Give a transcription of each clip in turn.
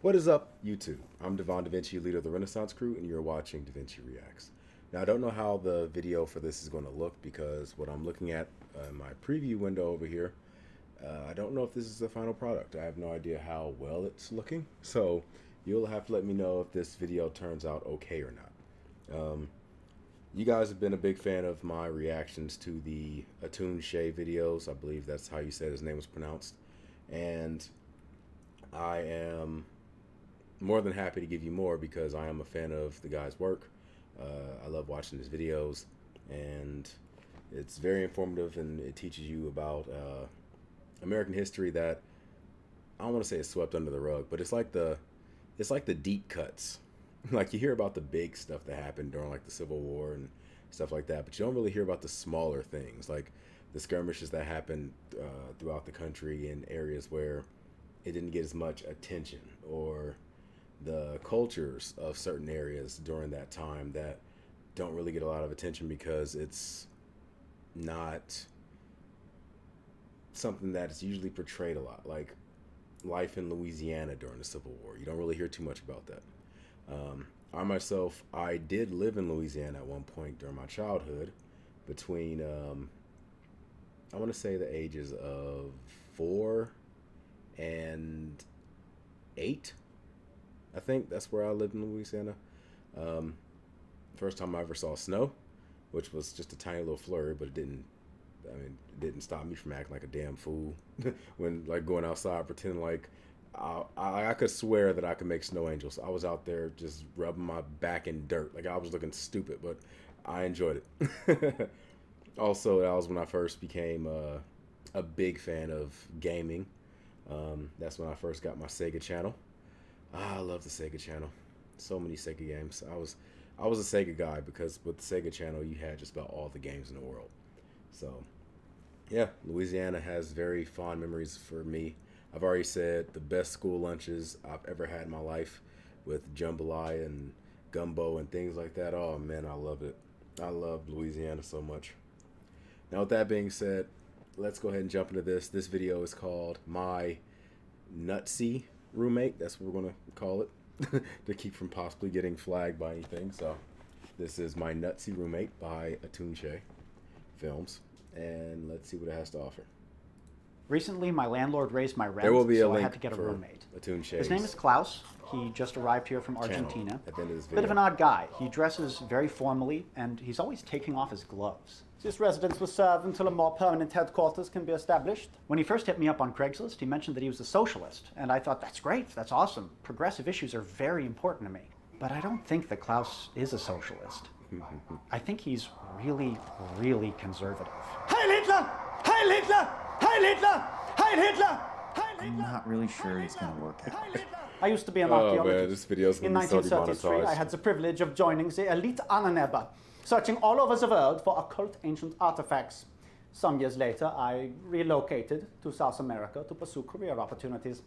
What is up, YouTube? I'm Devon DaVinci, leader of the Renaissance crew, and you're watching DaVinci Reacts. Now, I don't know how the video for this is going to look because what I'm looking at in my preview window over here, I don't know if this is the final product. I have no idea how well it's looking, so you'll have to let me know if this video turns out okay or not. You guys have been a big fan of my reactions to the Atun-Shei videos. I believe that's how you said his name was pronounced. And I am more than happy to give you more because I am a fan of the guy's work. I love watching his videos, and it's very informative, and it teaches you about American history that I don't want to say is swept under the rug, but it's like the deep cuts. Like, you hear about the big stuff that happened during like the Civil War and stuff like that, but you don't really hear about the smaller things, like the skirmishes that happened throughout the country in areas where it didn't get as much attention, or the cultures of certain areas during that time that don't really get a lot of attention because it's not something that's usually portrayed a lot, like life in Louisiana during the Civil War. You don't really hear too much about that. I myself, I did live in Louisiana at one point during my childhood, between I want to say the ages of 4 and 8. I think that's where I lived in Louisiana. First time I ever saw snow, which was just a tiny little flurry, but it didn't stop me from acting like a damn fool when like going outside pretending like I could swear that I could make snow angels. I was out there just rubbing my back in dirt. Like, I was looking stupid, but I enjoyed it. Also, that was when I first became a big fan of gaming. That's when I first got my Sega channel. I love the Sega channel. So many Sega games. I was a Sega guy because with the Sega channel, you had just about all the games in the world. So, yeah, Louisiana has very fond memories for me. I've already said the best school lunches I've ever had in my life, with jambalaya and gumbo and things like that. Oh man, I love it. I love Louisiana so much. Now, with that being said, let's go ahead and jump into this. This video is called My NUTZI Roommate. That's what we're going to call it to keep from possibly getting flagged by anything. So this is My NUTZI Roommate by Atun-Shei Films, and let's see what it has to offer. Recently, my landlord raised my rent, There will be a so I link had to get a for roommate. Atun-Shei's His name is Klaus. He just arrived here from Argentina. at the end of this Bit of video. an odd guy. He dresses very formally, and he's always taking off his gloves. This residence will serve until a more permanent headquarters can be established. When he first hit me up on Craigslist, he mentioned that he was a socialist, and I thought, that's great, that's awesome. Progressive issues are very important to me. But I don't think that Klaus is a socialist. I think he's really, really conservative. Heil Hitler! Heil Hitler! Heil Hitler! Heil Hitler! Heil I'm not really sure it's gonna work out. I used to be an Oh archaeologist. man, this video's In gonna be so 1933, demonetized. I had the privilege of joining the elite Anneneba, searching all over the world for occult ancient artifacts. Some years later, I relocated to South America to pursue career opportunities.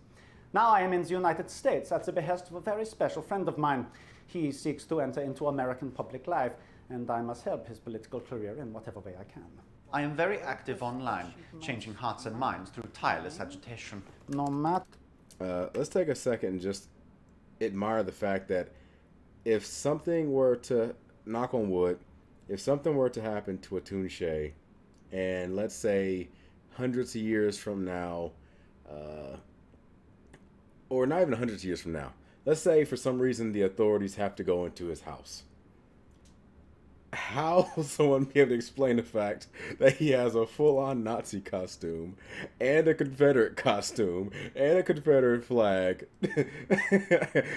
Now I am in the United States at the behest of a very special friend of mine. He seeks to enter into American public life, and I must help his political career in whatever way I can. I am very active online, changing hearts and minds through tireless agitation. No matter. Let's take a second and just admire the fact that if something were to, knock on wood, if something were to happen to Atun-Shei, and let's say hundreds of years from now, or not even hundreds of years from now, let's say for some reason the authorities have to go into his house. How will someone be able to explain the fact that he has a full-on Nazi costume and a Confederate costume and a Confederate flag,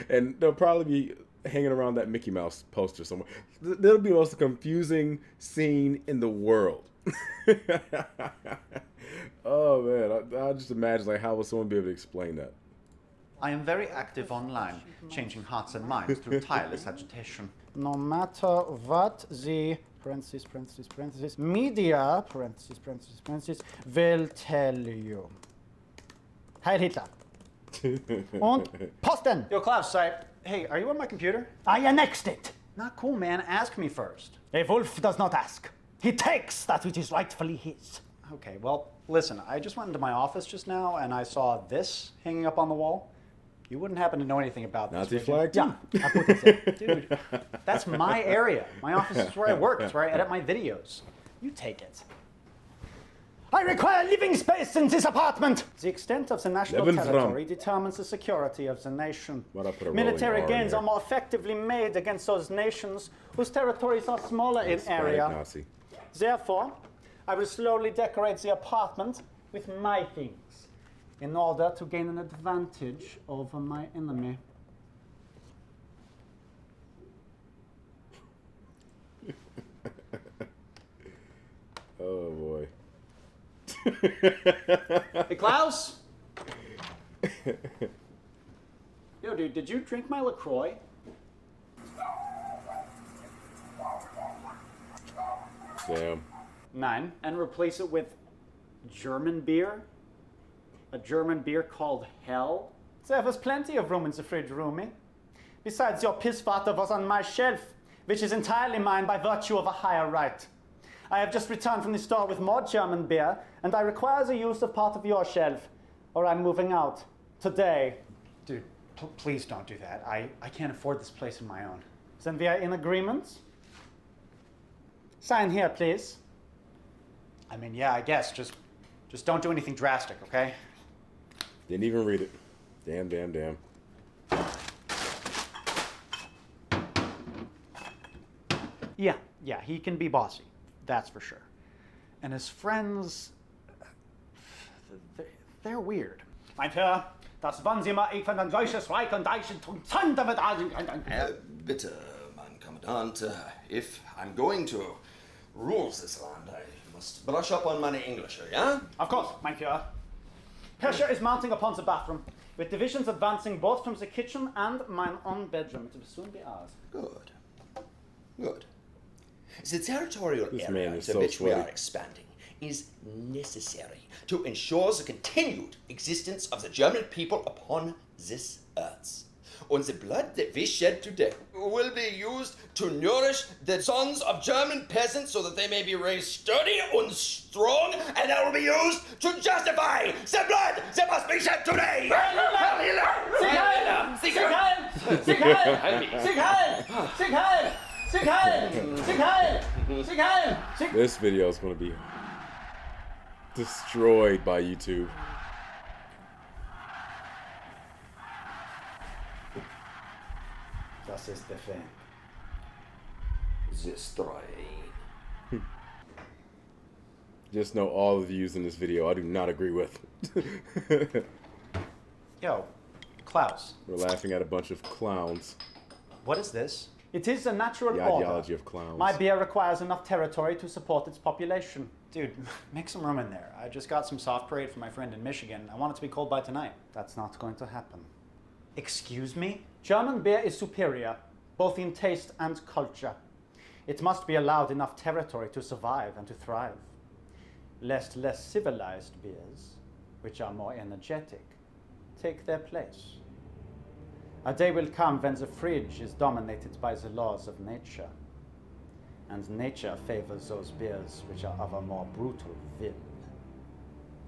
and they'll probably be hanging around that Mickey Mouse poster somewhere? That'll be the most confusing scene in the world. Oh man, I just imagine, like, how will someone be able to explain that? I am very active online, changing hearts and minds through tireless agitation. No matter what the media will tell you. Heil Hitler. Und Posten. Yo, Klaus, hey, are you on my computer? I annexed it. Not cool, man. Ask me first. A wolf does not ask. He takes that which is rightfully his. Okay, well, listen, I just went into my office just now and I saw this hanging up on the wall. You wouldn't happen to know anything about this, Nazi would you? flag too? Yeah, I put it there. Dude, that's my area. My office is where I work. It's where I edit my videos. You take it. I require living space in this apartment. The extent of the national Devon's territory determines the security of the nation. Why'd I put a rolling Military R in gains there? are more effectively made against those nations whose territories are smaller in area. Nazi. Therefore, I will slowly decorate the apartment with my things in order to gain an advantage over my enemy. Oh boy. Hey, Klaus? Yo, dude, did you drink my LaCroix? Damn. 9. And replace it with German beer? A German beer called Hell? There was plenty of room in the fridge, Roomy. Besides, your pisswater was on my shelf, which is entirely mine by virtue of a higher right. I have just returned from the store with more German beer, and I require the use of part of your shelf, or I'm moving out. Today. Dude, please don't do that. I can't afford this place on my own. Then we are in agreement? Sign here, please. I mean, yeah, I guess. Just don't do anything drastic, okay? Didn't even read it. Damn, damn, damn. Yeah, he can be bossy. That's for sure. And his friends, they're weird. Mein Herr, das wollen Sie mal von ein solches Reich und Eichen tun. Bitte, mein Kommandant, if I'm going to rule this land, I must brush up on my English, yeah? Of course, mein Führer. Pressure is mounting upon the bathroom, with divisions advancing both from the kitchen and mine own bedroom. It will soon be ours. Good. Good. The territorial This area man is to so which we sweaty. are expanding is necessary to ensure the continued existence of the German people upon this earth. And the blood that we shed today will be used to nourish the sons of German peasants so that they may be raised sturdy and strong, and that will be used to justify the blood that must be shed today! This video is going to be destroyed by YouTube. Das ist der Fan. Destroy. Just know all the views in this video I do not agree with. Yo, Klaus, We're laughing at a bunch of clowns. what is this? It is a natural The order. ideology of clowns. My beer requires enough territory to support its population. Dude, make some room in there. I just got some soft parade from my friend in Michigan. I want it to be cold by tonight. That's not going to happen. Excuse me? German beer is superior, both in taste and culture. It must be allowed enough territory to survive and to thrive, lest less civilized beers, which are more energetic, take their place. A day will come when the fridge is dominated by the laws of nature, and nature favors those beers which are of a more brutal will.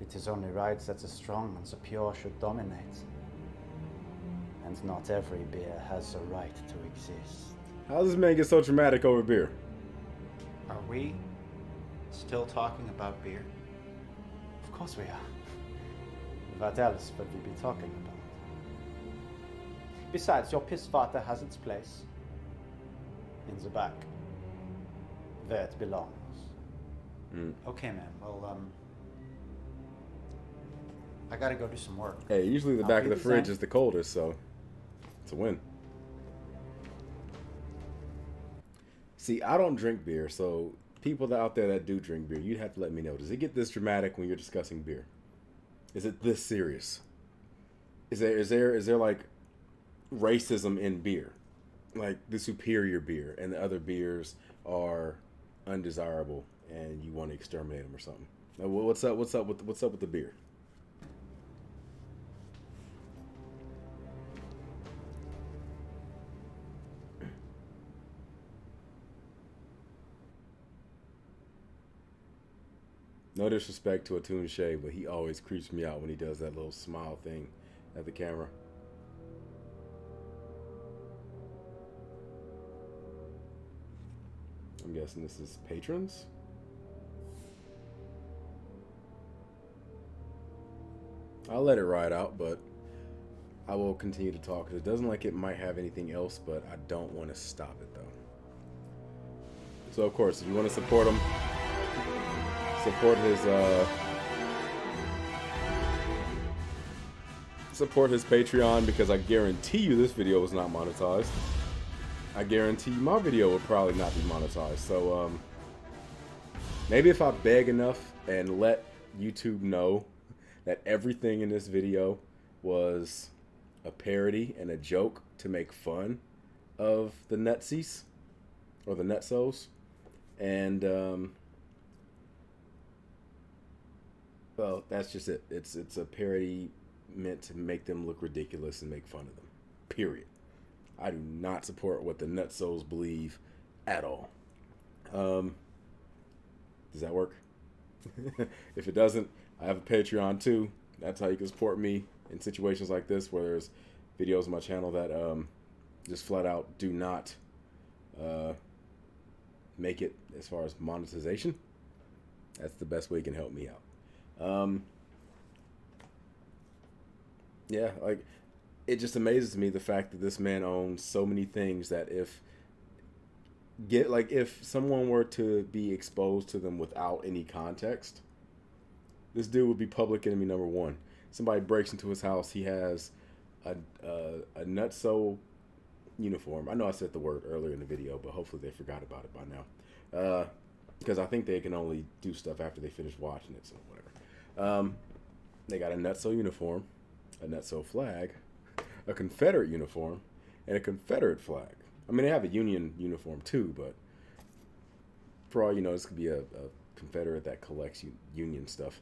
It is only right that the strong and the pure should dominate, and not every beer has the right to exist. How does this man get so dramatic over beer? Are we still talking about beer? Of course we are. What else would we be talking about? Besides, your pisswater has its place. In the back. Where it belongs. Okay, man. Well, I gotta go do some work. Hey, usually the I'll back do of the the fridge same. is the coldest, so it's a win. See, I don't drink beer, so people out there that do drink beer, you'd have to let me know. Does it get this dramatic when you're discussing beer? Is it this serious? Is there like racism in beer? Like the superior beer and the other beers are undesirable and you want to exterminate them or something? Like, what's up with the beer? No disrespect to Atun-Shei, but he always creeps me out when he does that little smile thing at the camera. I'm guessing this is patrons. I'll let it ride out, but I will continue to talk. It doesn't like it might have anything else, but I don't want to stop it though. So of course, if you want to support him, support his Patreon, because I guarantee you this video was not monetized. I guarantee you my video will probably not be monetized. So maybe if I beg enough and let YouTube know that everything in this video was a parody and a joke to make fun of the NUTZIs or the Nutsos, and well, that's just it. It's a parody meant to make them look ridiculous and make fun of them. Period. I do not support what the Nutsos believe at all. Does that work? If it doesn't, I have a Patreon too. That's how you can support me in situations like this, where there's videos on my channel that just flat out do not make it as far as monetization. That's the best way you can help me out. Yeah, like, it just amazes me the fact that this man owns so many things that if someone were to be exposed to them without any context, this dude would be public enemy number one. Somebody breaks into his house, he has a Nutso uniform. I know I said the word earlier in the video, but hopefully they forgot about it by now. Because I think they can only do stuff after they finish watching it, so whatever. They got a Nutso uniform, a Nutso flag, a Confederate uniform, and a Confederate flag. I mean, they have a Union uniform too, but for all you know, this could be a Confederate that collects Union stuff.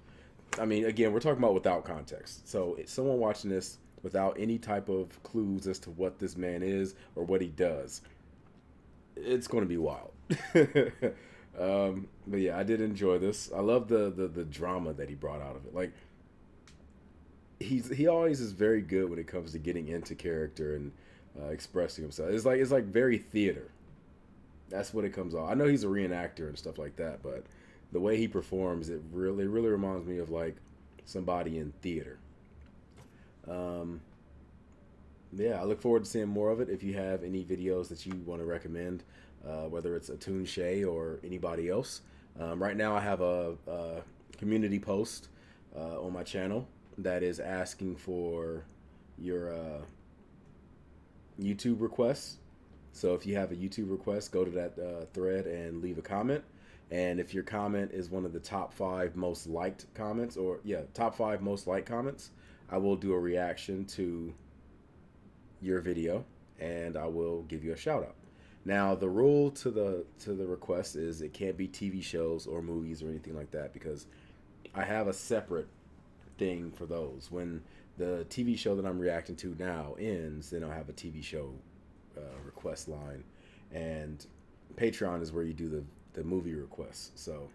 I mean, again, we're talking about without context. So if someone watching this without any type of clues as to what this man is or what he does, it's going to be wild. But yeah, I did enjoy this. I love the drama that he brought out of it. Like, he always is very good when it comes to getting into character and expressing himself. It's like very theater. That's what it comes off. I know he's a reenactor and stuff like that, but the way he performs, it really reminds me of like somebody in theater. Yeah, I look forward to seeing more of it. If you have any videos that you want to recommend, whether it's Atun-Shei or anybody else. Right now I have a community post on my channel that is asking for your YouTube requests. So if you have a YouTube request, go to that thread and leave a comment. And if your comment is one of the top 5 most liked comments, or top 5 most liked comments, I will do a reaction to your video and I will give you a shout out. Now, the rule to the request is it can't be TV shows or movies or anything like that, because I have a separate thing for those. When the TV show that I'm reacting to now ends, then I'll have a TV show request line, and Patreon is where you do the movie requests. So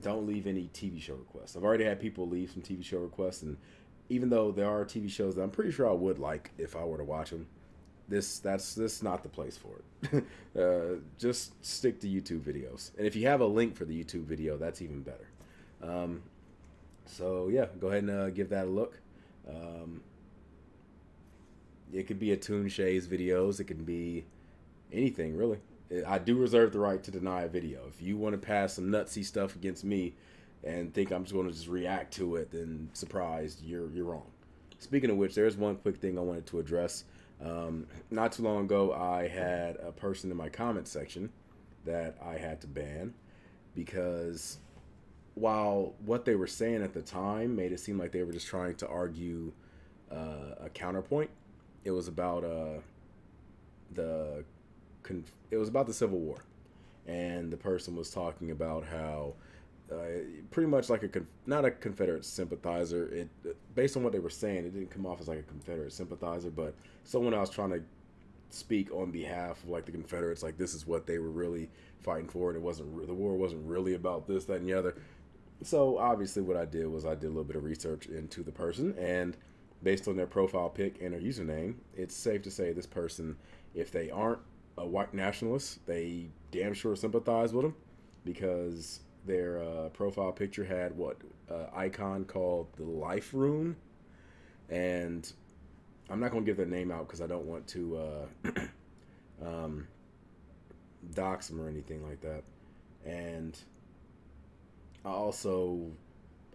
don't leave any TV show requests. I've already had people leave some TV show requests, and even though there are TV shows that I'm pretty sure I would like if I were to watch them, this not the place for it. Just stick to YouTube videos, and if you have a link for the YouTube video, that's even better. So yeah, go ahead and give that a look. It could be Atun-Shei's videos. It can be anything, really. I do reserve the right to deny a video. If you want to pass some NUTZI stuff against me and think I'm just going to just react to it, then surprised, you're wrong. Speaking of which, there's one quick thing I wanted to address. Not too long ago, I had a person in my comment section that I had to ban because while what they were saying at the time made it seem like they were just trying to argue a counterpoint, it was about the Civil War, and the person was talking about how pretty much like not a Confederate sympathizer. Based on what they were saying, it didn't come off as like a Confederate sympathizer, but someone else trying to speak on behalf of like the Confederates, like this is what they were really fighting for, and the war wasn't really about this, that, and the other. So obviously what I did was I did a little bit of research into the person, and based on their profile pic and their username, it's safe to say this person, if they aren't a white nationalist. They damn sure sympathize with them because their profile picture had what icon called the life rune, and I'm not gonna give their name out because I don't want to dox them or anything like that. And I also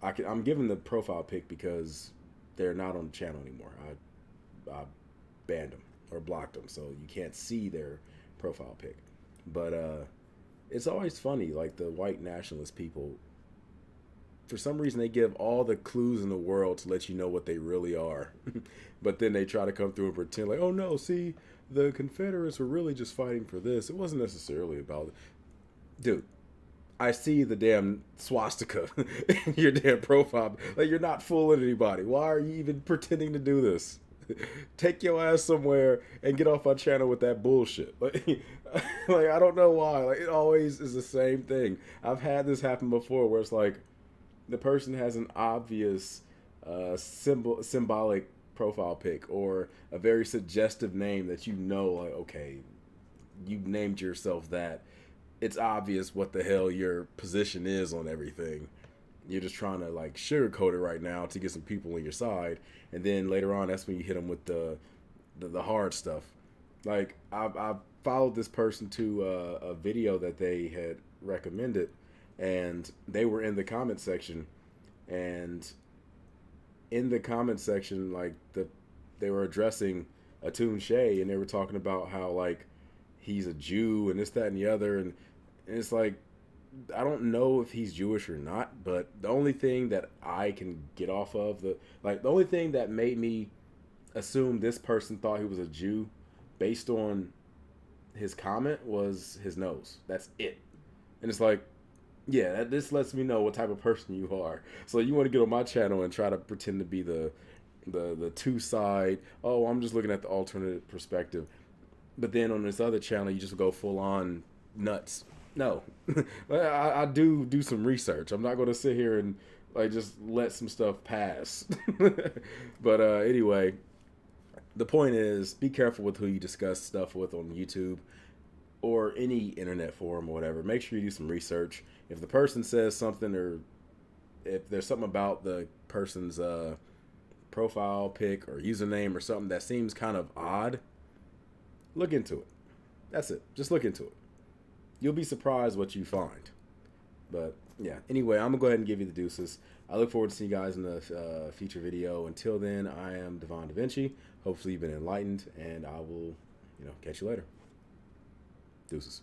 I'm giving the profile pic because they're not on the channel anymore. I banned them or blocked them, so you can't see their profile pic. But it's always funny, like the white nationalist people. For some reason, they give all the clues in the world to let you know what they really are, but then they try to come through and pretend like, oh no, see, the Confederates were really just fighting for this. It wasn't necessarily about it, dude. I see the damn swastika in your damn profile. Like, you're not fooling anybody. Why are you even pretending to do this? Take your ass somewhere and get off my channel with that bullshit. Like I don't know why. Like, it always is the same thing. I've had this happen before where it's like the person has an obvious symbolic profile pic or a very suggestive name that you know, like, okay, you named yourself that. It's obvious what the hell your position is on everything. You're just trying to like sugarcoat it right now to get some people on your side, and then later on, that's when you hit them with the hard stuff. Like I followed this person to a video that they had recommended, and they were in the comment section, and in the comment section, like they were addressing Atun-Shei, and they were talking about how like he's a Jew and this, that, and the other, and it's like, I don't know if he's Jewish or not, but the only thing that I can get off of the only thing that made me assume this person thought he was a Jew based on his comment was his nose. That's it. And it's like, yeah, this lets me know what type of person you are. So you want to get on my channel and try to pretend to be the two side, oh, I'm just looking at the alternative perspective. But then on this other channel, you just go full on nuts. No, I do some research. I'm not going to sit here and like just let some stuff pass. But anyway, the point is, be careful with who you discuss stuff with on YouTube or any internet forum or whatever. Make sure you do some research. If the person says something, or if there's something about the person's profile pic or username or something that seems kind of odd, look into it. That's it. Just look into it. You'll be surprised what you find. But yeah, anyway, I'm gonna go ahead and give you the deuces. I look forward to seeing you guys in the future video. Until then, I am Devon DaVinci. Hopefully you've been enlightened, and I will, catch you later. Deuces.